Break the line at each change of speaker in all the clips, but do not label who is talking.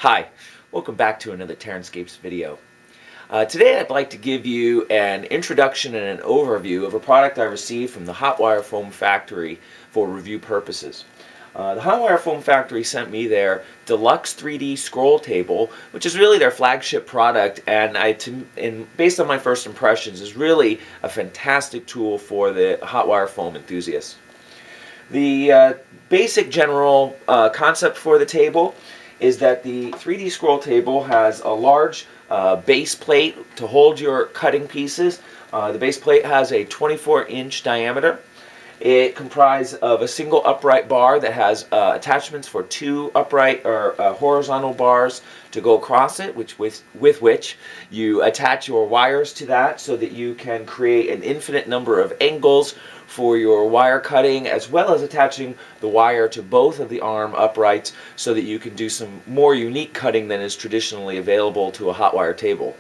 Hi, welcome back to another TerranScapes video. Today I'd like to give you an introduction and an overview of a product I received from the Hot Wire Foam Factory for review purposes. The Hot Wire Foam Factory sent me their Deluxe 3D Scroll table, which is really their flagship product, and based on my first impressions, is really a fantastic tool for the hot wire foam enthusiasts. The basic general concept for the table is that the 3D Scroll table has a large base plate to hold your cutting pieces. The base plate has a 24-inch diameter. It comprises of a single upright bar that has attachments for two upright or horizontal bars to go across it, with which you attach your wires to that so that you can create an infinite number of angles for your wire cutting, as well as attaching the wire to both of the arm uprights so that you can do some more unique cutting than is traditionally available to a hot wire table.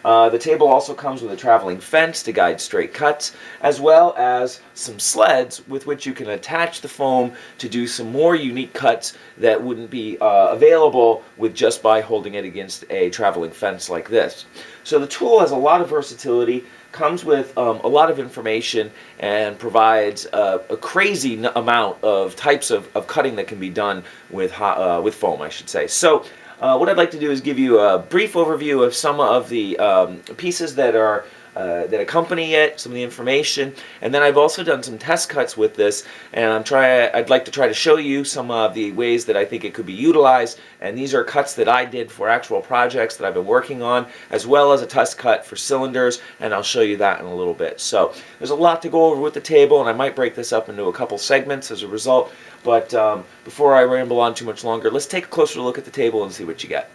The table also comes with a traveling fence to guide straight cuts, as well as some sleds with which you can attach the foam to do some more unique cuts that wouldn't be available with just by holding it against a traveling fence like this. So the tool has a lot of versatility, comes with a lot of information, and provides a crazy amount of types of cutting that can be done with foam, I should say. So what I'd like to do is give you a brief overview of some of the pieces that that accompany it, some of the information, and then I've also done some test cuts with this, and I'd like to try to show you some of the ways that I think it could be utilized. And these are cuts that I did for actual projects that I've been working on, as well as a test cut for cylinders, and I'll show you that in a little bit. So there's a lot to go over with the table, and I might break this up into a couple segments as a result. But before I ramble on too much longer, let's take a closer look at the table and see what you get.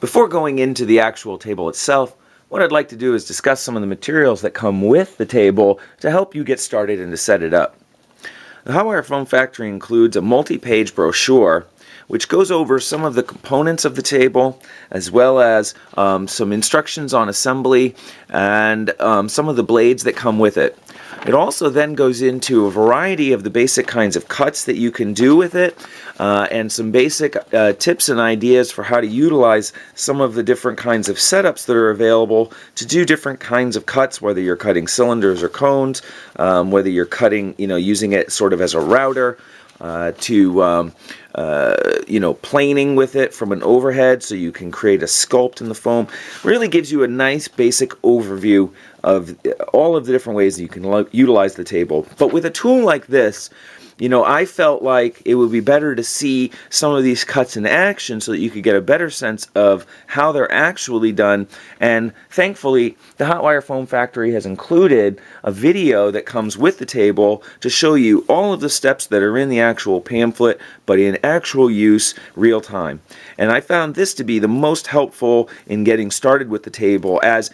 Before going into the actual table itself, what I'd like to do is discuss some of the materials that come with the table to help you get started and to set it up. The Hot Wire Foam Factory includes a multi-page brochure which goes over some of the components of the table, as well as some instructions on assembly and some of the blades that come with it. It also then goes into a variety of the basic kinds of cuts that you can do with it, and some basic tips and ideas for how to utilize some of the different kinds of setups that are available to do different kinds of cuts, whether you're cutting cylinders or cones, whether you're cutting, using it sort of as a router, to planing with it from an overhead so you can create a sculpt in the foam. Really gives you a nice basic overview of all of the different ways that you can utilize the table. But with a tool like this, I felt like it would be better to see some of these cuts in action so that you could get a better sense of how they're actually done. And thankfully, the Hot Wire Foam Factory has included a video that comes with the table to show you all of the steps that are in the actual pamphlet, but in actual use, real time. And I found this to be the most helpful in getting started with the table, as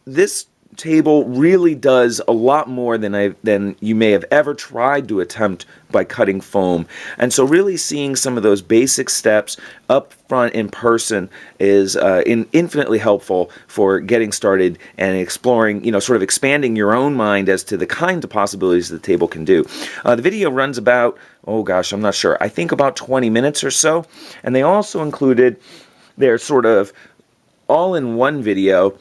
this table really does a lot more than you may have ever tried to attempt by cutting foam. And so really seeing some of those basic steps up front in person is infinitely helpful for getting started and exploring, sort of expanding your own mind as to the kinds of possibilities the table can do. The video runs about, oh gosh, I'm not sure, I think about 20 minutes or so. And they also included their sort of all-in-one video.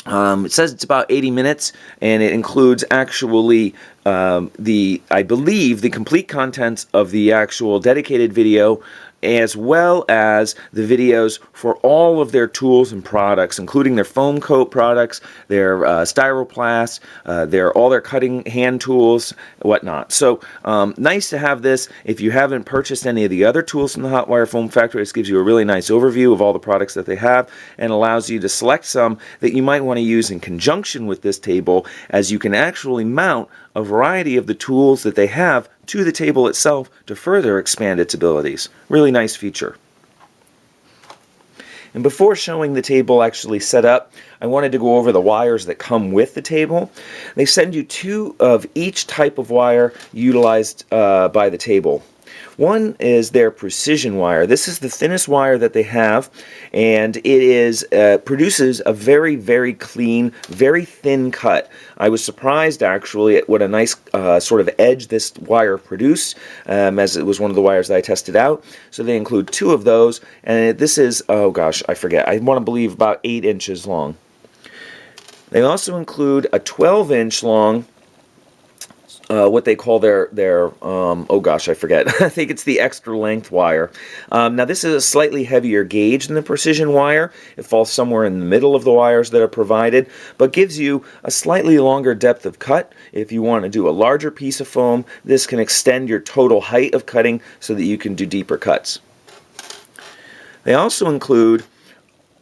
It says it's about 80 minutes, and it includes actually I believe the complete contents of the actual dedicated video, as well as the videos for all of their tools and products, including their foam coat products, their styroplast, all their cutting hand tools, whatnot. So nice to have this. If you haven't purchased any of the other tools from the Hot Wire Foam Factory, this gives you a really nice overview of all the products that they have, and allows you to select some that you might want to use in conjunction with this table, as you can actually mount a variety of the tools that they have to the table itself to further expand its abilities. Really nice feature. And before showing the table actually set up, I wanted to go over the wires that come with the table. They send you two of each type of wire utilized by the table. One is their precision wire. This is the thinnest wire that they have, and it produces a very, very clean, very thin cut. I was surprised actually at what a nice sort of edge this wire produced, as it was one of the wires that I tested out. So they include 2 of those, and this is, oh gosh, I forget. I want to believe about 8 inches long. They also include a 12-inch long, what they call their oh gosh, I forget. I think it's the extra length wire. Now this is a slightly heavier gauge than the precision wire. It falls somewhere in the middle of the wires that are provided, but gives you a slightly longer depth of cut. If you want to do a larger piece of foam, this can extend your total height of cutting so that you can do deeper cuts. They also include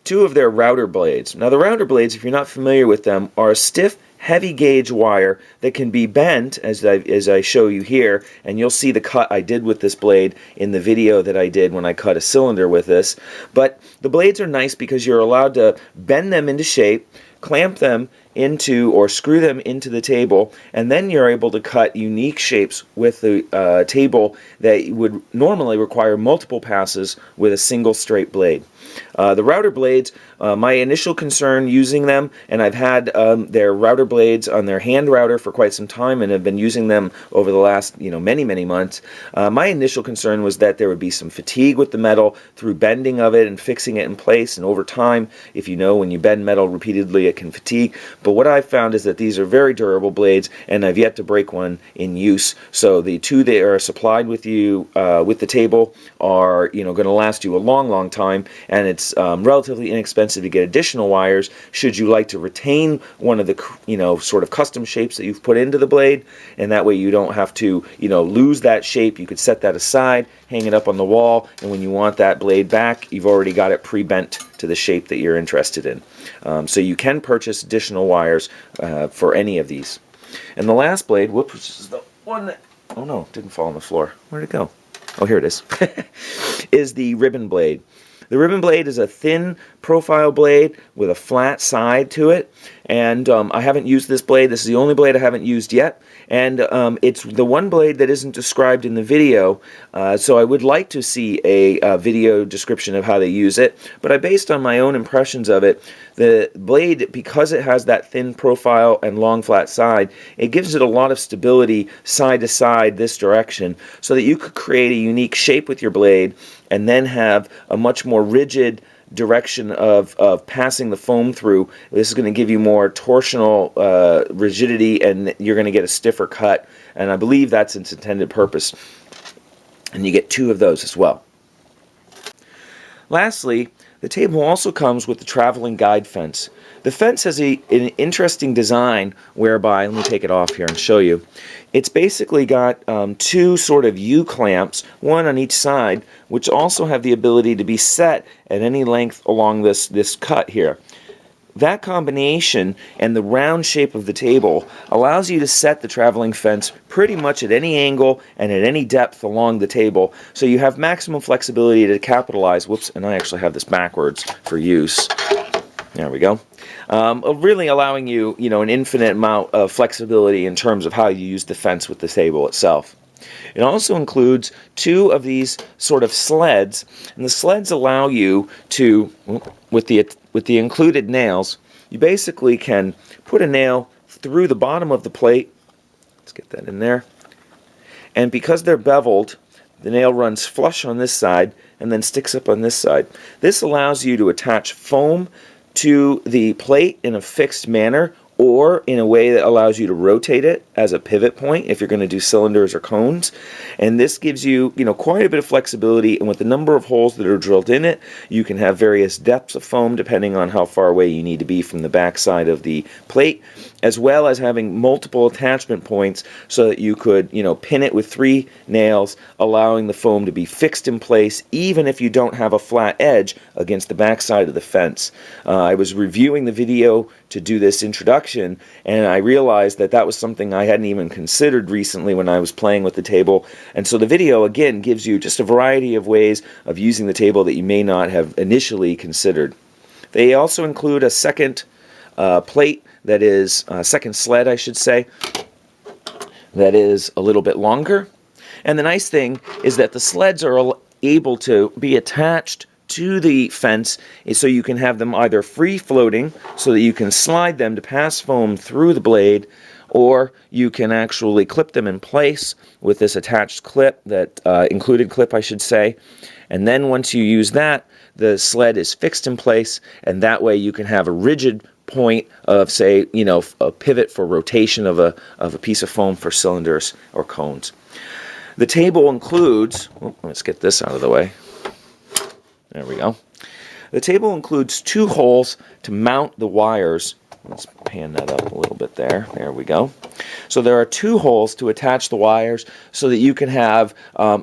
2 of their router blades. Now the router blades, if you're not familiar with them, are a stiff, heavy gauge wire that can be bent, as I show you here, and you'll see the cut I did with this blade in the video that I did when I cut a cylinder with this. But the blades are nice because you're allowed to bend them into shape, clamp them into or screw them into the table, and then you're able to cut unique shapes with the table that would normally require multiple passes with a single straight blade. The router blades, my initial concern using them, and I've had their router blades on their hand router for quite some time and have been using them over the last many months. My initial concern was that there would be some fatigue with the metal through bending of it and fixing it in place, and over time, if you know, when you bend metal repeatedly it can fatigue. But what I've found is that these are very durable blades, and I've yet to break one in use. So the 2 that are supplied with you with the table are going to last you a long time, and it's relatively inexpensive to get additional wires should you like to retain one of the sort of custom shapes that you've put into the blade, and that way you don't have to lose that shape. You could set that aside, hang it up on the wall, and when you want that blade back, you've already got it pre-bent to the shape that you're interested in. So you can purchase additional wires for any of these. And the last blade, whoops, this is the one that, oh no, it didn't fall on the floor. Where'd it go? Oh, here it is. Is the ribbon blade. The ribbon blade is a thin profile blade with a flat side to it, and I haven't used this blade. This is the only blade I haven't used yet, and it's the one blade that isn't described in the video, so I would like to see a video description of how they use it, but I based on my own impressions of it. The blade, because it has that thin profile and long flat side, it gives it a lot of stability side to side this direction, so that you could create a unique shape with your blade and then have a much more rigid direction of passing the foam through. This is going to give you more torsional rigidity, and you're going to get a stiffer cut, and I believe that's its intended purpose. And you get 2 of those as well. Lastly, the table also comes with the traveling guide fence. The fence has an interesting design whereby, let me take it off here and show you. It's basically got 2 sort of U-clamps, one on each side, which also have the ability to be set at any length along this cut here. That combination and the round shape of the table allows you to set the traveling fence pretty much at any angle and at any depth along the table, so you have maximum flexibility to capitalize. Whoops, and I actually have this backwards for use. There we go. Really allowing you, an infinite amount of flexibility in terms of how you use the fence with the table itself. It also includes 2 of these sort of sleds, and the sleds allow you to, with the included nails, you basically can put a nail through the bottom of the plate. Let's get that in there. And because they're beveled, the nail runs flush on this side and then sticks up on this side. This allows you to attach foam to the plate in a fixed manner, or in a way that allows you to rotate it as a pivot point if you're going to do cylinders or cones. And this gives you, quite a bit of flexibility, and with the number of holes that are drilled in it, you can have various depths of foam depending on how far away you need to be from the back side of the plate, as well as having multiple attachment points so that you could, pin it with 3 nails, allowing the foam to be fixed in place even if you don't have a flat edge against the back side of the fence. I was reviewing the video to do this introduction, and I realized that that was something I hadn't even considered recently when I was playing with the table. And so the video again gives you just a variety of ways of using the table that you may not have initially considered. They also include a second plate that is, second sled I should say, that is a little bit longer. And the nice thing is that the sleds are able to be attached to the fence, so you can have them either free floating so that you can slide them to pass foam through the blade, or you can actually clip them in place with this attached clip, that included clip I should say. And then once you use that, the sled is fixed in place, and that way you can have a rigid point of, say, a pivot for rotation of a piece of foam for cylinders or cones. The table includes, let's get this out of the way. There we go. The table includes 2 holes to mount the wires. Let's pan that up a little bit there. There we go. So there are 2 holes to attach the wires so that you can have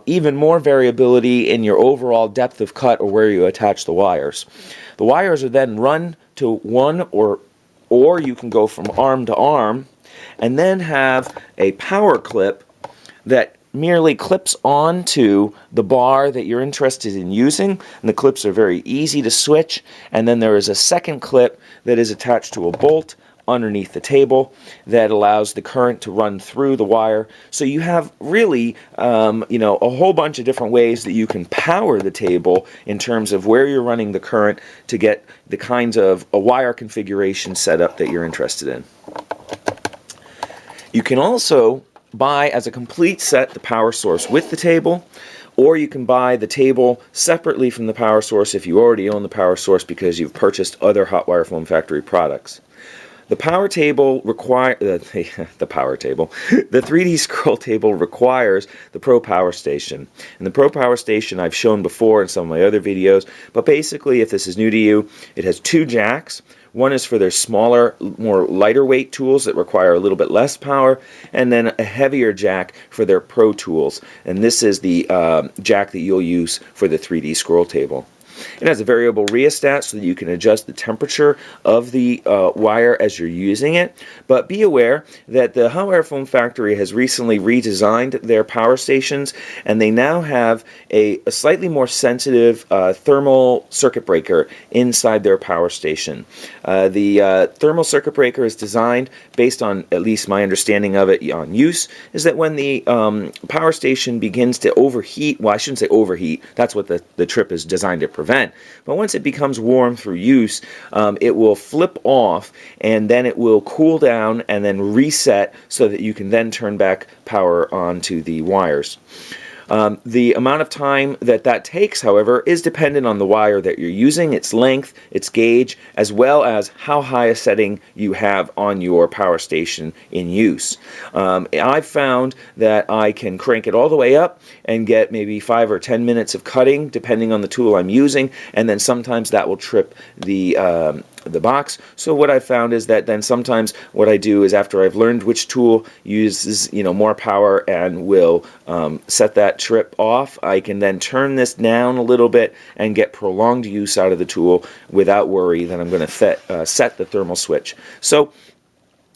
even more variability in your overall depth of cut or where you attach the wires. The wires are then run to one or you can go from arm to arm and then have a power clip that merely clips onto the bar that you're interested in using, and the clips are very easy to switch. And then there is a second clip that is attached to a bolt underneath the table that allows the current to run through the wire. So you have really a whole bunch of different ways that you can power the table in terms of where you're running the current to get the kinds of a wire configuration set up that you're interested in. You can also buy as a complete set the power source with the table, or you can buy the table separately from the power source if you already own the power source because you've purchased other Hot Wire Foam Factory products. The power table the 3D scroll table requires the Pro Power Station. And the Pro Power Station I've shown before in some of my other videos, but basically, if this is new to you, it has 2 jacks. One is for their smaller, more lighter weight tools that require a little bit less power, and then a heavier jack for their Pro tools. And this is the jack that you'll use for the 3D scroll table. It has a variable rheostat so that you can adjust the temperature of the wire as you're using it. But be aware that the Hot Wire Foam Factory has recently redesigned their power stations, and they now have a slightly more sensitive thermal circuit breaker inside their power station. The thermal circuit breaker is designed based on, at least my understanding of it on use, is that when the power station begins to overheat, well, I shouldn't say overheat, that's what the trip is designed to prevent. But once it becomes warm through use, it will flip off and then it will cool down and then reset so that you can then turn back power onto the wires. The amount of time that takes, however, is dependent on the wire that you're using, its length, its gauge, as well as how high a setting you have on your power station in use. I've found that I can crank it all the way up and get maybe 5 or 10 minutes of cutting, depending on the tool I'm using, and then sometimes that will trip the box. So what I've found is that then sometimes what I do is, after I've learned which tool uses more power and will set that trip off, I can then turn this down a little bit and get prolonged use out of the tool without worry that I'm going to set the thermal switch. So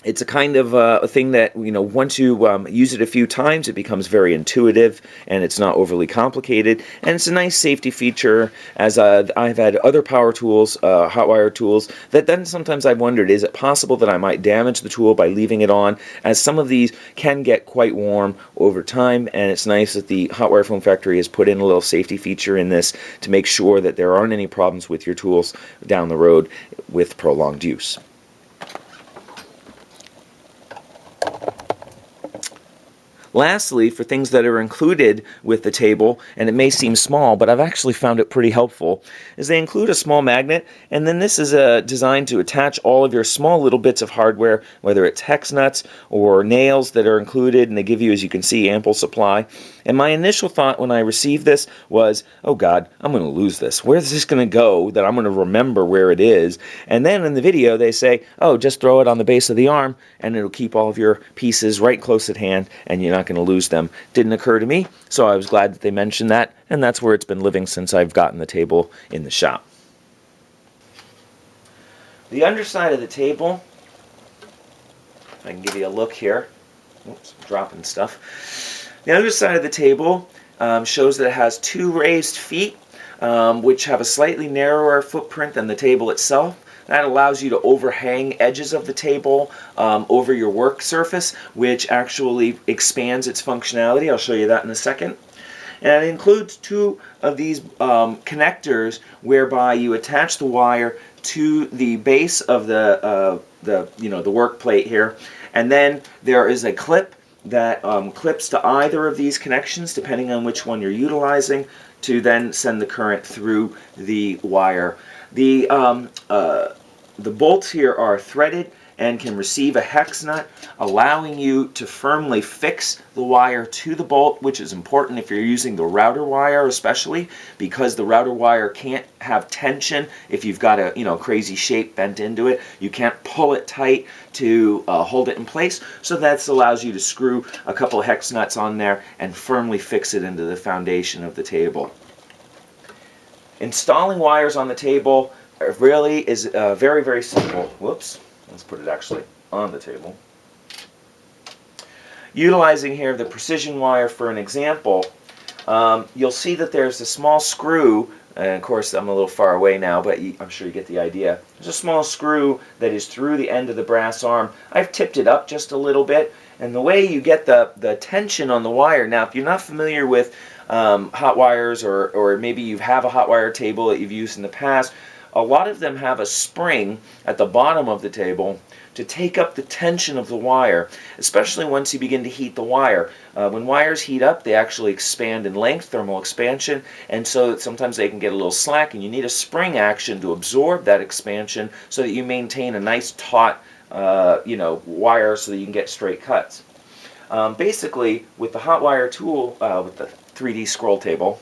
it's a kind of a thing that, once you use it a few times, it becomes very intuitive and it's not overly complicated. And it's a nice safety feature, as I've had other power tools, hot wire tools, that then sometimes I've wondered, is it possible that I might damage the tool by leaving it on, as some of these can get quite warm over time. And it's nice that the Hot Wire Foam Factory has put in a little safety feature in this to make sure that there aren't any problems with your tools down the road with prolonged use. Lastly, for things that are included with the table, and it may seem small, but I've actually found it pretty helpful, is they include a small magnet, and then this is designed to attach all of your small little bits of hardware, whether it's hex nuts or nails that are included, and they give you, as you can see, ample supply. And my initial thought when I received this was, oh God, I'm going to lose this. Where's this going to go that I'm going to remember where it is? And then in the video they say, oh, just throw it on the base of the arm, and it'll keep all of your pieces right close at hand, and you're not going to lose them. Didn't occur to me, so I was glad that they mentioned that, and that's where it's been living since I've gotten the table in the shop. The underside of the table, if I can give you a look here. Oops, I'm dropping stuff. The underside of the table shows that it has 2 raised feet, which have a slightly narrower footprint than the table itself. That allows you to overhang edges of the table over your work surface, which actually expands its functionality. I'll show you that in a second. And it includes two of these connectors whereby you attach the wire to the base of the work plate here, and then there is a clip that clips to either of these connections, depending on which one you're utilizing, to then send the current through the wire. The bolts here are threaded and can receive a hex nut, allowing you to firmly fix the wire to the bolt, which is important if you're using the router wire, especially because the router wire can't have tension if you've got a crazy shape bent into it. You can't pull it tight to hold it in place, so that allows you to screw a couple of hex nuts on there and firmly fix it into the foundation of the table. Installing wires on the table really is very, very simple. Whoops. Let's put it actually on the table. Utilizing here the precision wire for an example, you'll see that there's a small screw, and of course I'm a little far away now, but I'm sure you get the idea. There's a small screw that is through the end of the brass arm. I've tipped it up just a little bit, and the way you get the tension on the wire, now if you're not familiar with hot wires, or maybe you have a hot wire table that you've used in the past, a lot of them have a spring at the bottom of the table to take up the tension of the wire, especially once you begin to heat the wire. When wires heat up, they actually expand in length, thermal expansion, and so sometimes they can get a little slack, and you need a spring action to absorb that expansion so that you maintain a nice taut wire so that you can get straight cuts. Basically, with the hot wire tool, with the 3D scroll table,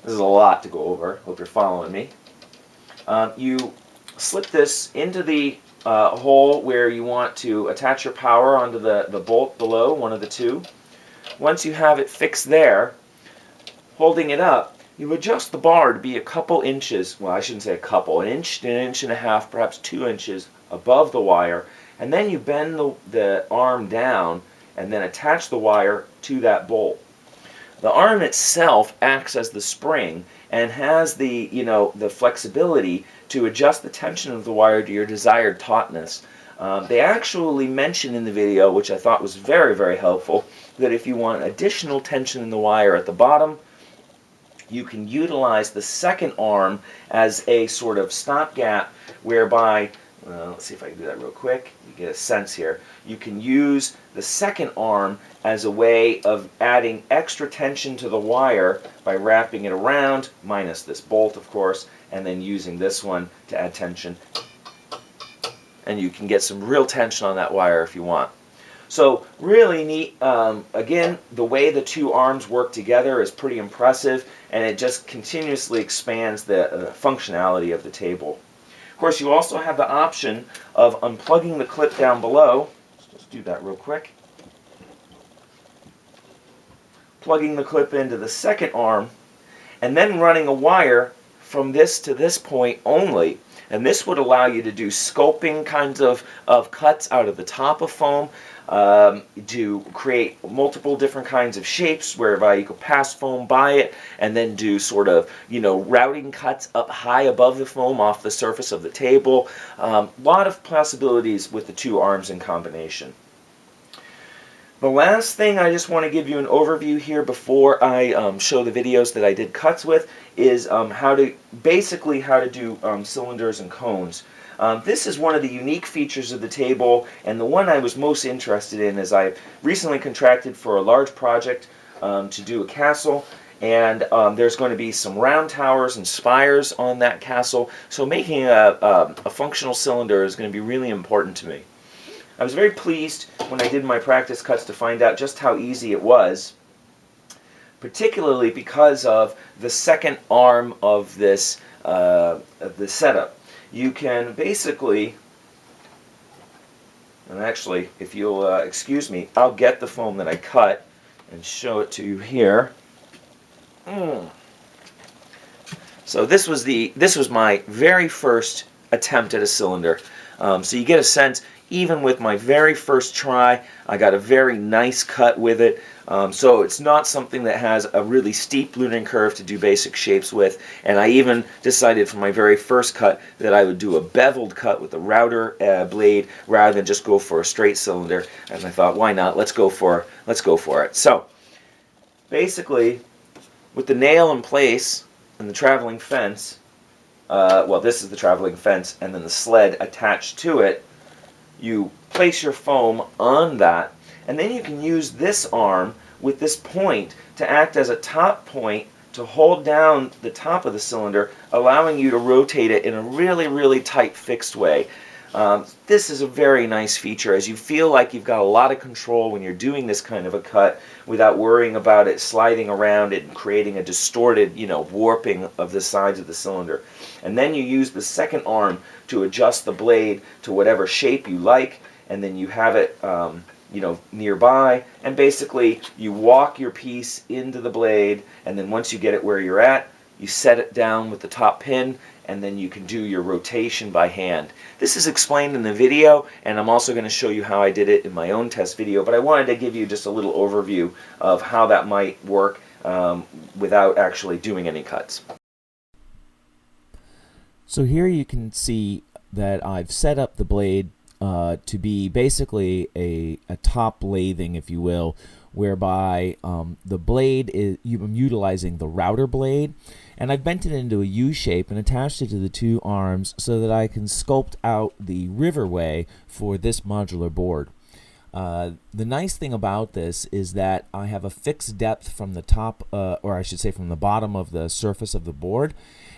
this is a lot to go over. Hope you're following me. You slip this into the hole where you want to attach your power onto the bolt below, one of the two. Once you have it fixed there, holding it up, you adjust the bar to be a couple inches, well I shouldn't say a couple, an inch and a half, perhaps 2 inches above the wire, and then you bend the arm down and then attach the wire to that bolt. The arm itself acts as the spring and has the flexibility to adjust the tension of the wire to your desired tautness. They actually mention in the video, which I thought was very, very helpful, that if you want additional tension in the wire at the bottom, you can utilize the second arm as a sort of stopgap whereby, let's see if I can do that real quick, you get a sense here. You can use the second arm as a way of adding extra tension to the wire by wrapping it around, minus this bolt of course, and then using this one to add tension. And you can get some real tension on that wire if you want. So really neat. Again, the way the two arms work together is pretty impressive, and it just continuously expands the functionality of the table. Of course, you also have the option of unplugging the clip down below. Let's do that real quick. Plugging the clip into the second arm, and then running a wire from this to this point only. And this would allow you to do sculpting kinds of cuts out of the top of foam, to create multiple different kinds of shapes whereby you could pass foam by it and then do sort of, routing cuts up high above the foam off the surface of the table. A lot of possibilities with the two arms in combination. The last thing I just want to give you an overview here before I show the videos that I did cuts with is how to do cylinders and cones. This is one of the unique features of the table, and the one I was most interested in is I recently contracted for a large project to do a castle, and there's going to be some round towers and spires on that castle, so making a functional cylinder is going to be really important to me. I was very pleased when I did my practice cuts to find out just how easy it was, particularly because of the second arm of this the setup. You can basically, and actually, if you'll excuse me, I'll get the foam that I cut and show it to you here. So this was my very first attempt at a cylinder. So you get a sense, even with my very first try, I got a very nice cut with it. So it's not something that has a really steep learning curve to do basic shapes with. And I even decided for my very first cut that I would do a beveled cut with a router blade rather than just go for a straight cylinder. And I thought, why not? Let's go for it. So basically, with the nail in place and the traveling fence, well, this is the traveling fence, and then the sled attached to it, you place your foam on that, and then you can use this arm with this point to act as a top point to hold down the top of the cylinder, allowing you to rotate it in a really, really tight fixed way. This is a very nice feature, as you feel like you've got a lot of control when you're doing this kind of a cut without worrying about it sliding around it and creating a distorted, warping of the sides of the cylinder. And then you use the second arm to adjust the blade to whatever shape you like, and then you have it nearby, and basically you walk your piece into the blade, and then once you get it where you're at, you set it down with the top pin, and then you can do your rotation by hand. This is explained in the video, and I'm also going to show you how I did it in my own test video, but I wanted to give you just a little overview of how that might work without actually doing any cuts.
So here you can see that I've set up the blade to be basically a top lathing, if you will, whereby the blade is, I'm utilizing the router blade, and I've bent it into a U shape and attached it to the two arms so that I can sculpt out the riverway for this modular board. The nice thing about this is that I have a fixed depth from the top, or I should say from the bottom of the surface of the board,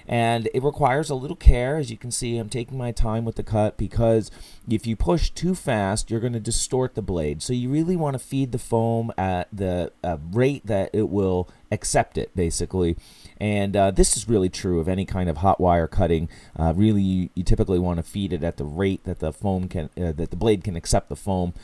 and it requires a little care. As you can see, I'm taking my time with the cut because if you push too fast, you're going to distort the blade. So you really want to feed the foam at the rate that it will accept it, basically. And this is really true of any kind of hot wire cutting. Really, you typically want to feed it at the rate that the foam can, that the blade can accept the foam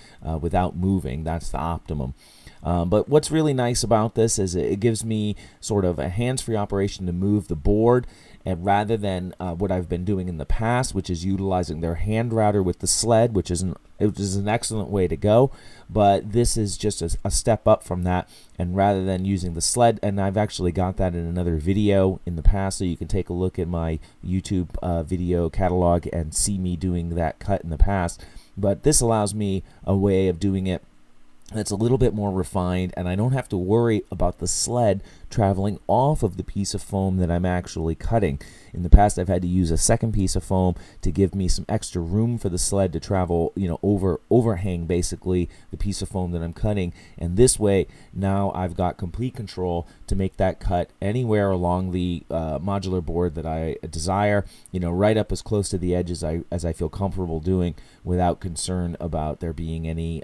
without moving. That's the optimum. But what's really nice about this is it gives me sort of a hands-free operation to move the board, and rather than what I've been doing in the past, which is utilizing their hand router with the sled, which is an excellent way to go, but this is just a step up from that. And rather than using the sled, and I've actually got that in another video in the past, so you can take a look at my YouTube video catalog and see me doing that cut in the past. But this allows me a way of doing it that's a little bit more refined, and I don't have to worry about the sled traveling off of the piece of foam that I'm actually cutting. In the past, I've had to use a second piece of foam to give me some extra room for the sled to travel, overhang basically the piece of foam that I'm cutting. And this way, now I've got complete control to make that cut anywhere along the modular board that I desire, right up as close to the edge as I feel comfortable doing, without concern about there being any,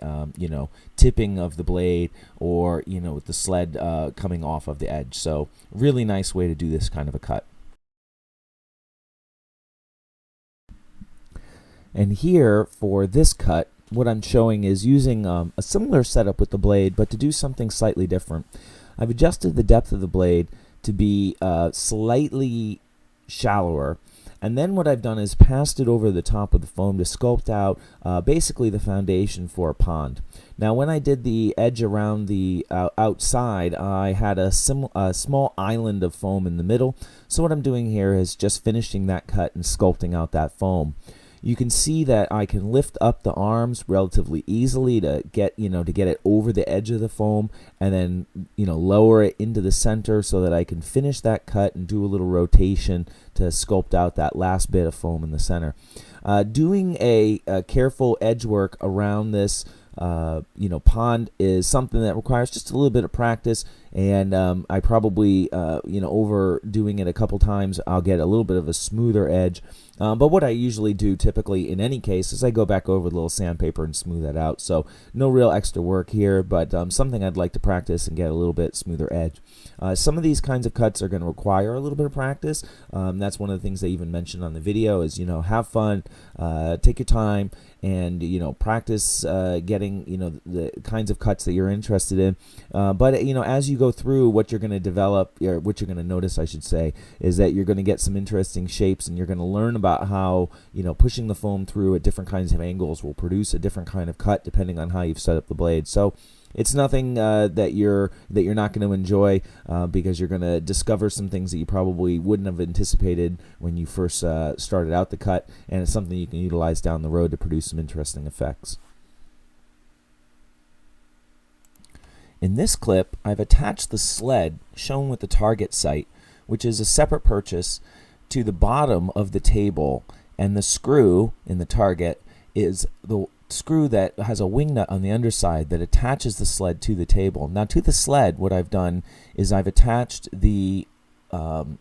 tipping of the blade or, with the sled coming off of the edge. So really nice way to do this kind of a cut. And here for this cut, what I'm showing is using a similar setup with the blade, but to do something slightly different. I've adjusted the depth of the blade to be slightly shallower, and then what I've done is passed it over the top of the foam to sculpt out basically the foundation for a pond. Now when I did the edge around the outside, I had a small island of foam in the middle, so what I'm doing here is just finishing that cut and sculpting out that foam. You can see that I can lift up the arms relatively easily to get it over the edge of the foam, and then lower it into the center so that I can finish that cut and do a little rotation to sculpt out that last bit of foam in the center. Doing a careful edge work around this pond is something that requires just a little bit of practice, and I probably overdoing it a couple times, I'll get a little bit of a smoother edge. But what I usually do typically in any case is I go back over with a little sandpaper and smooth that out. So no real extra work here, but something I'd like to practice and get a little bit smoother edge. Some of these kinds of cuts are going to require a little bit of practice. That's one of the things I even mentioned on the video is, have fun, take your time, and practice getting the kinds of cuts that you're interested in. But as you go through, what you're going to develop, or what you're going to notice, I should say, is that you're going to get some interesting shapes, and you're going to learn about how pushing the foam through at different kinds of angles will produce a different kind of cut depending on how you've set up the blade. So It's nothing that you're not going to enjoy because you're going to discover some things that you probably wouldn't have anticipated when you first started out the cut, and it's something you can utilize down the road to produce some interesting effects. In this clip, I've attached the sled shown with the target site, which is a separate purchase, to the bottom of the table, and the screw in the target is the screw that has a wing nut on the underside that attaches the sled to the table. Now, to the sled, what I've done is I've attached the long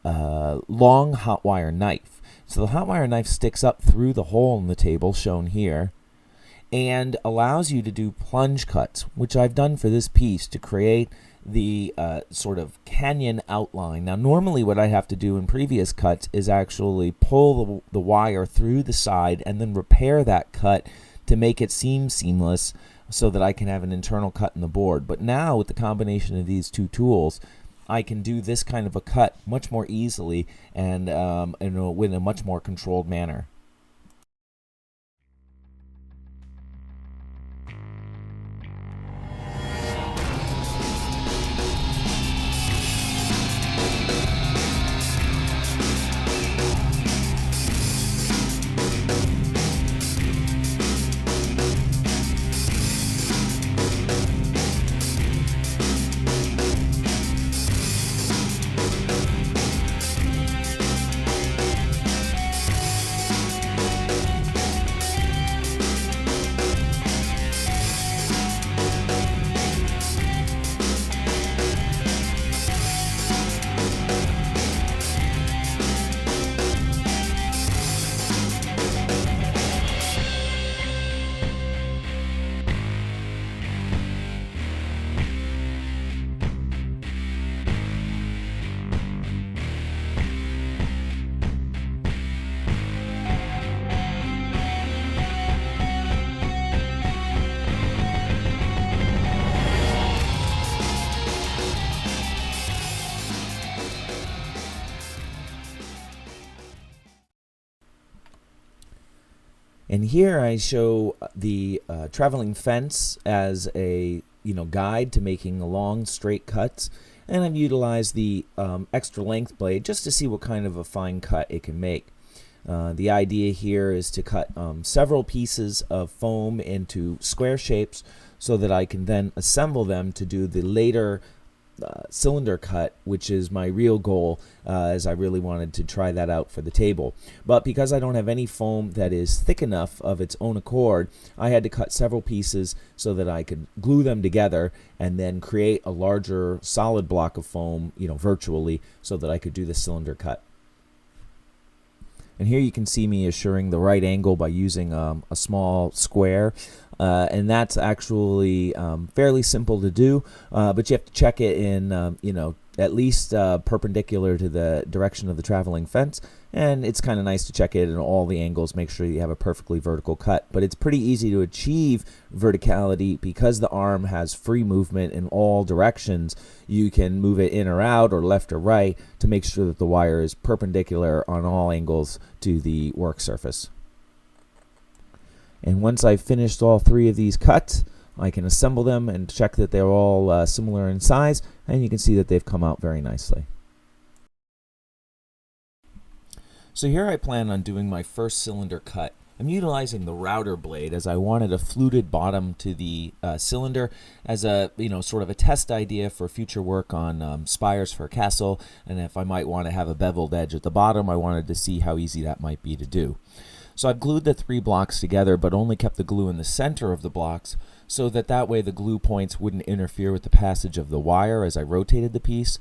hot wire knife. So the hot wire knife sticks up through the hole in the table shown here and allows you to do plunge cuts, which I've done for this piece to create the sort of canyon outline. Now, normally what I have to do in previous cuts is actually pull the wire through the side and then repair that cut to make it seem seamless so that I can have an internal cut in the board. But now, with the combination of these two tools, I can do this kind of a cut much more easily and in a much more controlled manner. And here I show the traveling fence as a guide to making long straight cuts, and I've utilized the extra length blade just to see what kind of a fine cut it can make. The idea here is to cut several pieces of foam into square shapes so that I can then assemble them to do the later cylinder cut, which is my real goal, as I really wanted to try that out for the table. But because I don't have any foam that is thick enough of its own accord, I had to cut several pieces so that I could glue them together and then create a larger solid block of foam, virtually, so that I could do the cylinder cut. And here you can see me assuring the right angle by using a small square. And that's actually fairly simple to do, but you have to check it in, at least perpendicular to the direction of the traveling fence. And it's kind of nice to check it in all the angles, make sure you have a perfectly vertical cut. But it's pretty easy to achieve verticality because the arm has free movement in all directions. You can move it in or out or left or right to make sure that the wire is perpendicular on all angles to the work surface. And once I've finished all three of these cuts, I can assemble them and check that they're all similar in size, and you can see that they've come out very nicely. So here I plan on doing my first cylinder cut. I'm utilizing the router blade as I wanted a fluted bottom to the cylinder as a sort of a test idea for future work on spires for a castle, and if I might want to have a beveled edge at the bottom, I wanted to see how easy that might be to do. So I've glued the three blocks together, but only kept the glue in the center of the blocks so that way the glue points wouldn't interfere with the passage of the wire as I rotated the piece.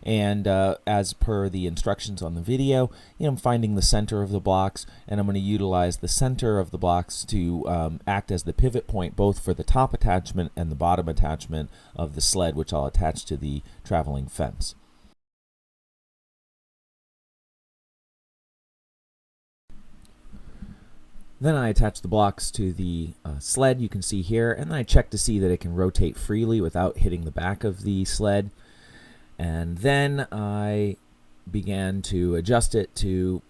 And as per the instructions on the video, I'm finding the center of the blocks, and I'm going to utilize the center of the blocks to act as the pivot point both for the top attachment and the bottom attachment of the sled, which I'll attach to the traveling fence. Then I attach the blocks to the sled, you can see here, and then I check to see that it can rotate freely without hitting the back of the sled. And then I began to adjust it to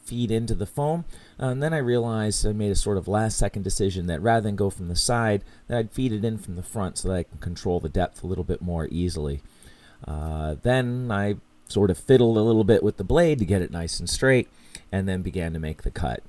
feed into the foam. And then I realized I made a sort of last-second decision that rather than go from the side, that I'd feed it in from the front so that I can control the depth a little bit more easily. Then I sort of fiddled a little bit with the blade to get it nice and straight, and then began to make the cut.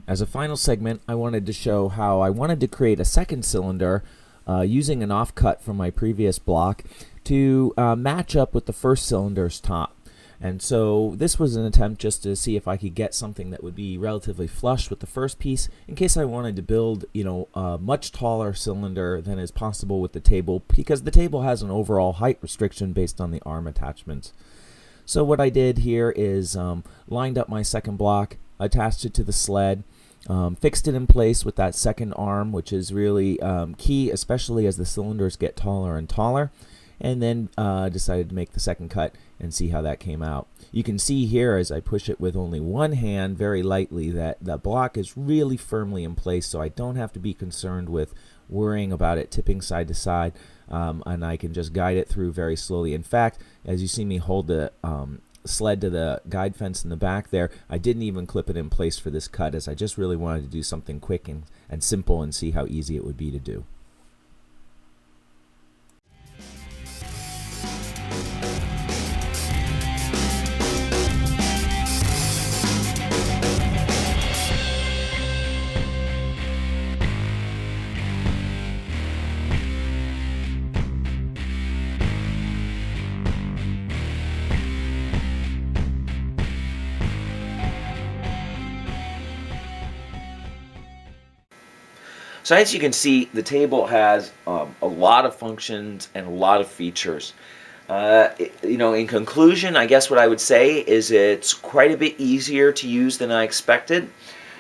As a final segment, I wanted to show how I wanted to create a second cylinder using an offcut from my previous block to match up with the first cylinder's top. And so this was an attempt just to see if I could get something that would be relatively flush with the first piece in case I wanted to build, a much taller cylinder than is possible with the table, because the table has an overall height restriction based on the arm attachments. So what I did here is lined up my second block, attached it to the sled, fixed it in place with that second arm, which is really key, especially as the cylinders get taller and taller, and then decided to make the second cut and see how that came out. You can see here as I push it with only one hand very lightly that the block is really firmly in place, so I don't have to be concerned with worrying about it tipping side to side, and I can just guide it through very slowly. In fact, as you see me hold the sled to the guide fence in the back there, I didn't even clip it in place for this cut, as I just really wanted to do something quick and simple and see how easy it would be to do.
So as you can see, the table has a lot of functions and a lot of features. In conclusion, I guess what I would say is it's quite a bit easier to use than I expected.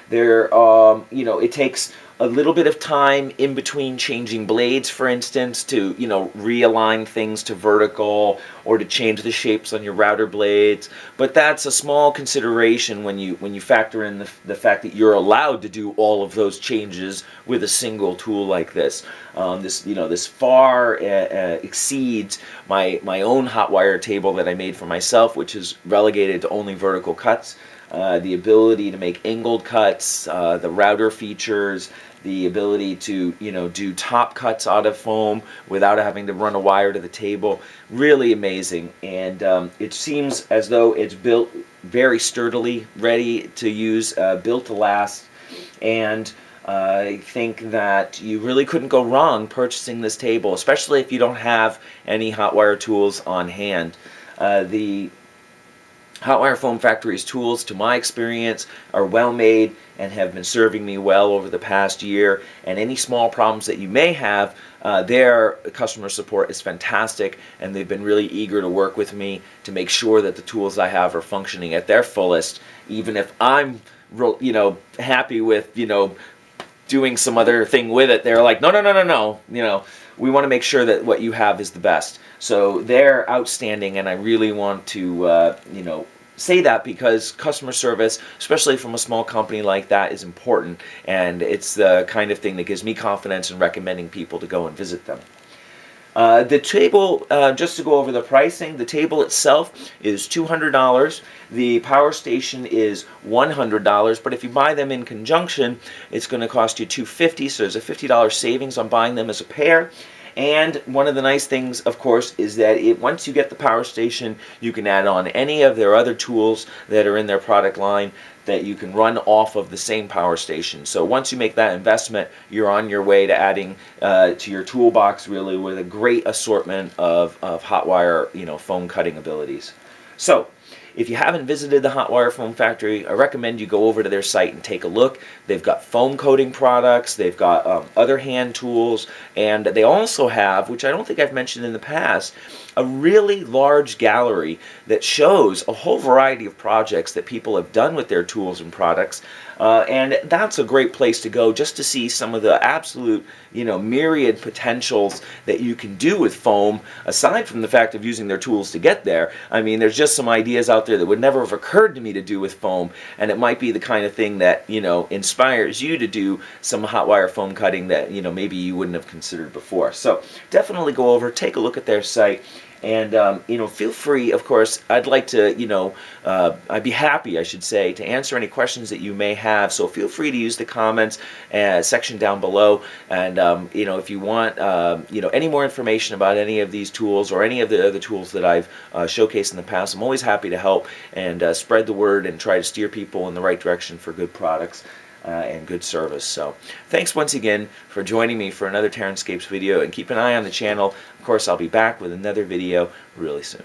It takes a little bit of time in between changing blades, for instance, to realign things to vertical or to change the shapes on your router blades. But that's a small consideration when you factor in the fact that you're allowed to do all of those changes with a single tool like this. This far exceeds my own hot wire table that I made for myself, which is relegated to only vertical cuts. The ability to make angled cuts, the router features, the ability to do top cuts out of foam without having to run a wire to the table, really amazing. And it seems as though it's built very sturdily, ready to use, built to last. And I think that you really couldn't go wrong purchasing this table, especially if you don't have any hot wire tools on hand. The Hot Wire Foam Factory's tools, to my experience, are well made and have been serving me well over the past year. And any small problems that you may have, their customer support is fantastic, and they've been really eager to work with me to make sure that the tools I have are functioning at their fullest, even if I'm happy with doing some other thing with it. They're like, no, we want to make sure that what you have is the best. So they're outstanding, and I really want to say that because customer service, especially from a small company like that, is important, and it's the kind of thing that gives me confidence in recommending people to go and visit them. The table, just to go over the pricing, the table itself is $200. The power station is $100, but if you buy them in conjunction, it's going to cost you $250, so there's a $50 savings on buying them as a pair. And one of the nice things, of course, is that once you get the power station, you can add on any of their other tools that are in their product line that you can run off of the same power station. So once you make that investment, you're on your way to adding to your toolbox, really, with a great assortment of hot wire, foam cutting abilities. So if you haven't visited the Hot Wire Foam Factory, I recommend you go over to their site and take a look. They've got foam coating products, they've got other hand tools, and they also have, which I don't think I've mentioned in the past, a really large gallery that shows a whole variety of projects that people have done with their tools and products. And that's a great place to go just to see some of the absolute, myriad potentials that you can do with foam, aside from the fact of using their tools to get there. I mean, there's just some ideas out there that would never have occurred to me to do with foam, and it might be the kind of thing that, inspires you to do some hot wire foam cutting that, maybe you wouldn't have considered before. So definitely go over, take a look at their site. And, feel free, of course, I'd like to, I'd be happy, I should say, to answer any questions that you may have. So feel free to use the comments section down below. And, if you want, any more information about any of these tools or any of the other tools that I've showcased in the past, I'm always happy to help and spread the word and try to steer people in the right direction for good products. And good service. So thanks once again for joining me for another TerranScapes video, and keep an eye on the channel. Of course, I'll be back with another video really soon.